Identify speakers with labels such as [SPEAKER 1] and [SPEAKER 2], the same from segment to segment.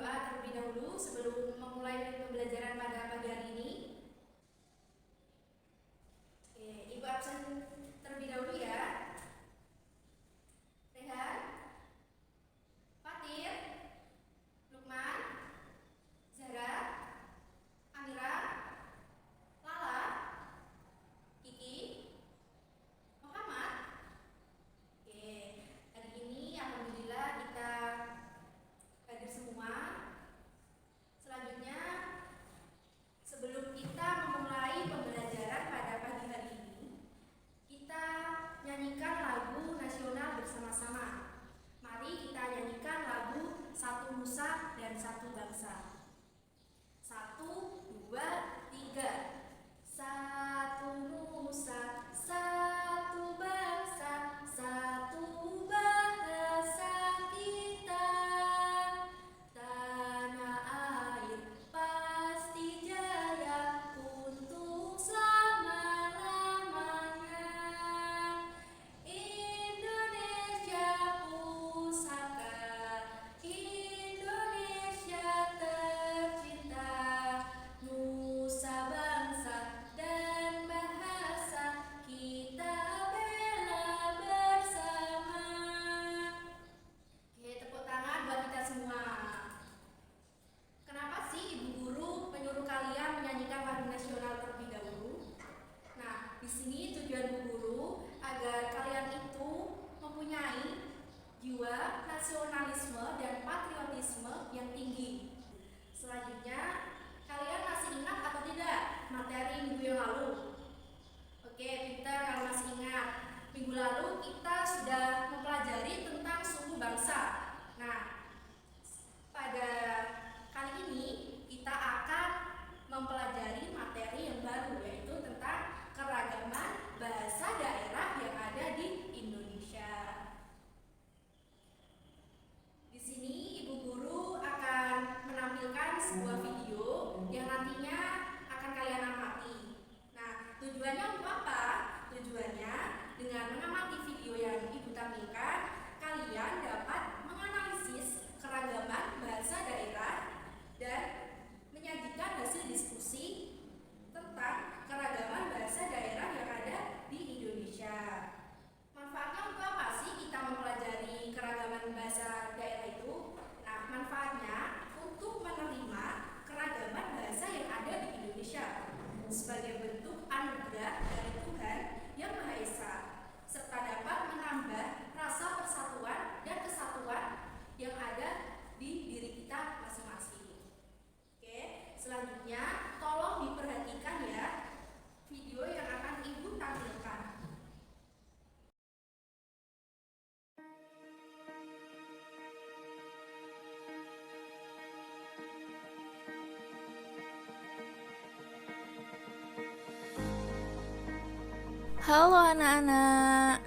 [SPEAKER 1] berdoa terlebih dahulu sebelum memulai pembelajaran pada pagi hari ini. Oke, Ibu absen terlebih dahulu ya. Rehan, Fatir, Lukman, Zahra, Amira, Lala, Kiki, Muhammad. Oke, hari ini alhamdulillah kita hadir semua. Selanjutnya, sebelum kita memulai pembelajaran pada pagi hari ini, kita nyanyikan lagu nasional bersama-sama. Mari kita nyanyikan lagu Satu Nusa dan Satu Bangsa. 1, 2, 3. Satu nusa, satu bangsa, satu bahasa kita. Tanah air pasti jaya untuk selama-lamanya. Indonesia pusaka, Indonesia tercinta, nusa bangsa dan bahasa kita bela bersama. Oke, tepuk tangan buat kita semua. Kenapa sih Ibu Guru menyuruh kalian menyanyikan lagu nasional terlebih dahulu? Nah, di sini tujuan Bu Guru agar kalian itu mempunyai jiwa nasionalisme dan patriotisme yang tinggi. Selanjutnya, kalian masih ingat atau tidak materi minggu yang lalu? Oke, pintar kalau masih ingat. Minggu lalu kita sudah mempelajari tentang suku bangsa. Nah, pada kali ini kita akan mempelajari materi yang baru, yaitu tentang keragaman bahasa daerah yang ada di Indonesia. Di sini Ibu Guru akan menampilkan sebuah video yang nantinya akan kalian amati. Nah, tujuannya untuk apa? Tujuannya dengan mengamati video yang Ibu tampilkan, kalian dapat menganalisis keragaman bahasa daerah dan menyajikan hasil diskusi tentang keragaman bahasa daerah yang ada di Indonesia. Manfaatnya untuk apa sih kita mempelajari keragaman bahasa daerah itu? Nah, manfaatnya untuk menerima keragaman bahasa yang ada di Indonesia sebagai bentuk anugerah dari Tuhan Yang Maha Esa, serta dapat menambah rasa persatuan dan kesatuan yang ada di diri kita masing-masing. Oke, selanjutnya tolong diperhatikan ya video yang akan Ibu tampilkan.
[SPEAKER 2] Halo anak-anak,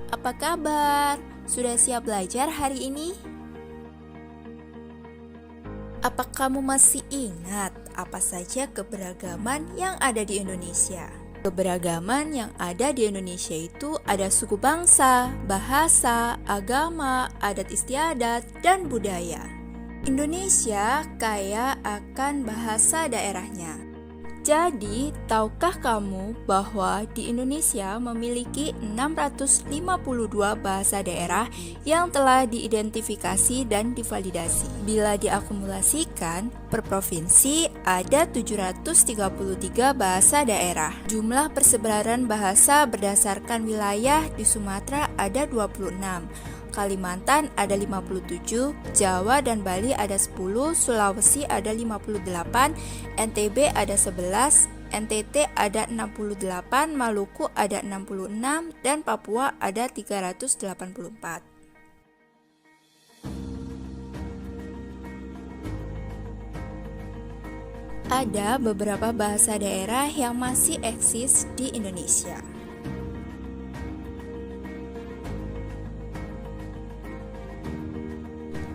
[SPEAKER 2] apa kabar? Sudah siap belajar hari ini? Apa kamu masih ingat apa saja keberagaman yang ada di Indonesia? Keberagaman yang ada di Indonesia itu ada suku bangsa, bahasa, agama, adat istiadat, dan budaya. Indonesia kaya akan bahasa daerahnya. Jadi, tahukah kamu bahwa di Indonesia memiliki 652 bahasa daerah yang telah diidentifikasi dan divalidasi? Bila diakumulasikan, per provinsi ada 733 bahasa daerah. Jumlah persebaran bahasa berdasarkan wilayah di Sumatera ada 26. Kalimantan ada 57, Jawa dan Bali ada 10, Sulawesi ada 58, NTB ada 11, NTT ada 68, Maluku ada 66, dan Papua ada 384. Ada beberapa bahasa daerah yang masih eksis di Indonesia.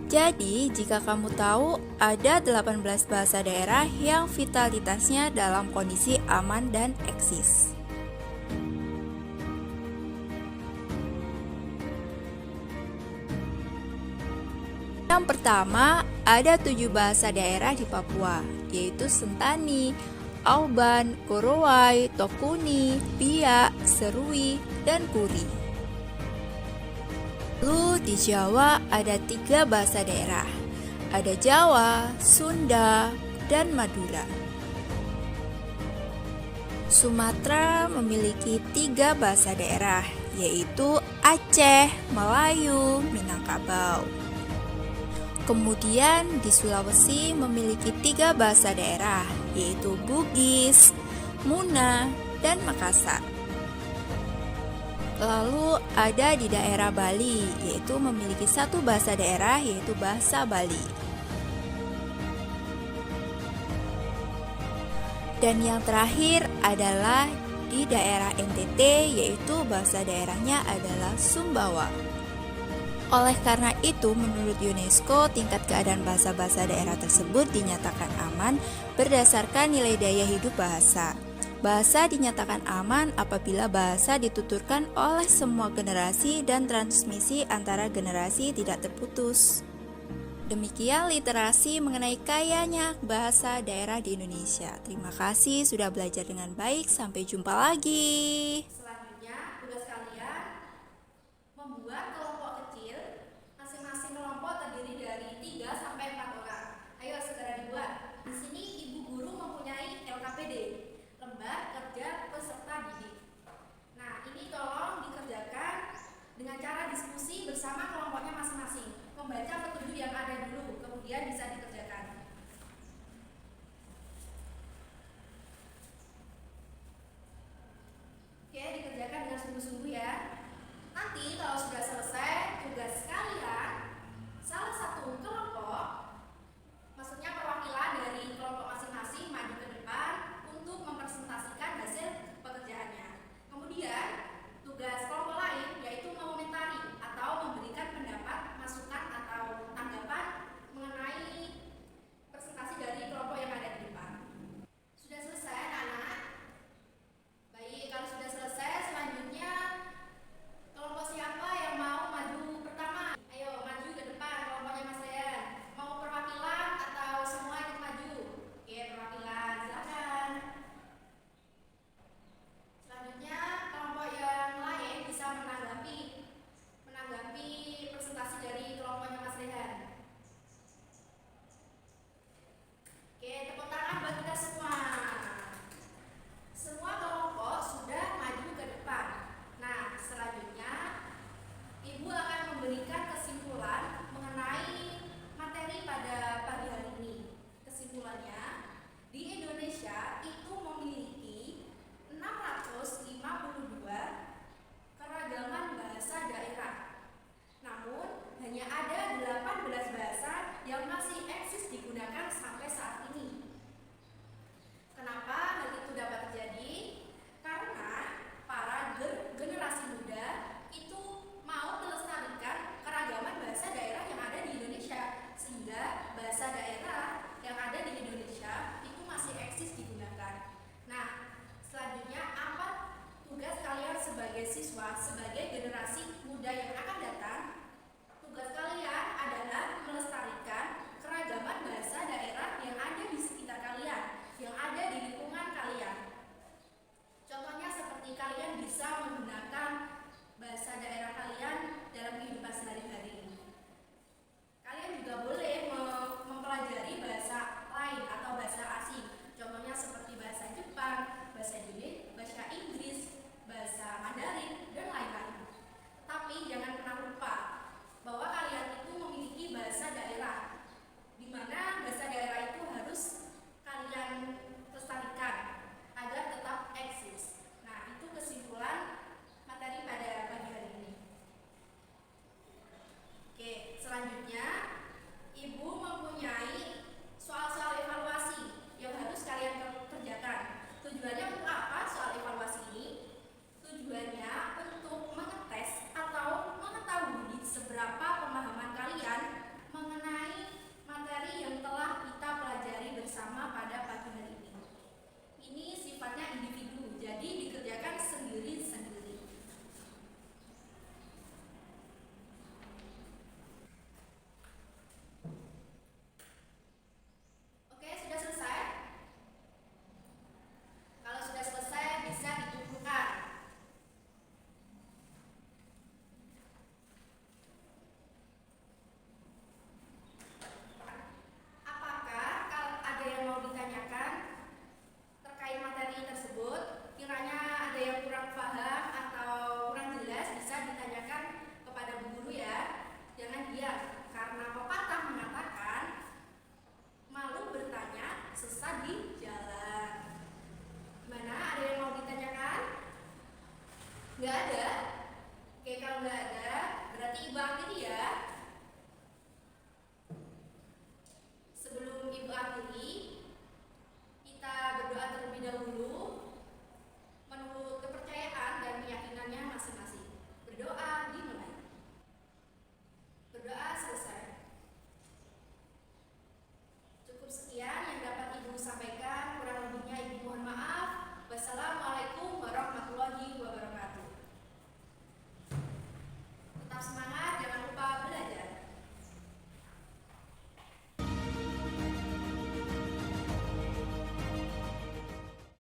[SPEAKER 2] Jadi, jika kamu tahu, ada 18 bahasa daerah yang vitalitasnya dalam kondisi aman dan eksis. Yang pertama, ada 7 bahasa daerah di Papua, yaitu Sentani, Auban, Korowai, Tokuni, Biak, Serui, dan Kuri. Lalu di Jawa ada 3 bahasa daerah, ada Jawa, Sunda, dan Madura. Sumatera memiliki 3 bahasa daerah, yaitu Aceh, Melayu, Minangkabau. Kemudian di Sulawesi memiliki 3 bahasa daerah, yaitu Bugis, Muna, dan Makassar. Lalu ada di daerah Bali, yaitu memiliki 1 bahasa daerah, yaitu bahasa Bali. Dan yang terakhir adalah di daerah NTT, yaitu bahasa daerahnya adalah Sumbawa. Oleh karena itu, menurut UNESCO, tingkat keadaan bahasa-bahasa daerah tersebut dinyatakan aman berdasarkan nilai daya hidup bahasa. Bahasa dinyatakan aman apabila bahasa dituturkan oleh semua generasi dan transmisi antara generasi tidak terputus. Demikian literasi mengenai kayanya bahasa daerah di Indonesia. Terima kasih sudah belajar dengan baik. Sampai jumpa lagi.
[SPEAKER 1] Selanjutnya, tugas kalian membuat kelompok kecil. Masing-masing kelompok terdiri dari 3 sampai 4 orang. Ayo segera dibuat. Di sini Ibu Guru mempunyai LKPD, lembar kerja peserta didik. Nah, ini tolong dikerjakan dengan cara diskusi bersama kelompoknya masing-masing. Membaca petunjuk yang ada dulu, kemudian bisa dikerjakan. Oke, dikerjakan dengan sungguh-sungguh ya. Nanti kalau sudah selesai tugas kalian, salah satu kelompok, maksudnya perwakilan dari kelompok masing-masing maju ke depan untuk mempresentasikan hasil pekerjaannya. Kemudian tugas kelompok lain yaitu mengomentari atau memberikan pendapat, masukan atau tanggapan mengenai presentasi dari kelompok yang ada di depan. Sudah selesai anak-anak? Baik, kalau sudah selesai, selanjutnya kelompok siapa yang mau maju pertama? Ayo maju ke depan, kelompoknya Mas Rian. Mau perwakilan atau semua ikut maju? Oke, perwakilan, silakan. Selanjutnya kelompok yang lain bisa menanggapi presentasi dari kelompoknya Mas Rian. Oke, tepuk tangan buat kita semua. Semua kelompok sudah maju ke depan. Nah, selanjutnya Ibu akan memberikan kesimpulan mengenai materi pada pagi hari ini. Kesimpulannya, di Indonesia itu memiliki 652 keragaman bahasa daerah. Namun, hanya ada 18 bahasa yang masih eksis digunakan sampai saat ini. Kenapa hal itu dapat terjadi? Karena para generasi muda itu mau melestarikan keragaman bahasa daerah yang ada di Indonesia, sehingga bahasa daerah yang ada di Indonesia itu masih eksis digunakan. Nah, selanjutnya apa tugas kalian sebagai siswa, sebagai generasi muda yang akan datang? Tugas kalian adalah melestarikan keragaman bahasa daerah yang ada di sekitar kalian, yang ada di lingkungan kalian. Contohnya seperti kalian bisa menggunakan bahasa daerah kalian dalam kehidupan sehari-hari. Kalian juga boleh mempelajari bahasa lain atau bahasa asing. Contohnya seperti bahasa Jepang, bahasa Inggris, bahasa Mandarin, dan lain-lain. Tapi jangan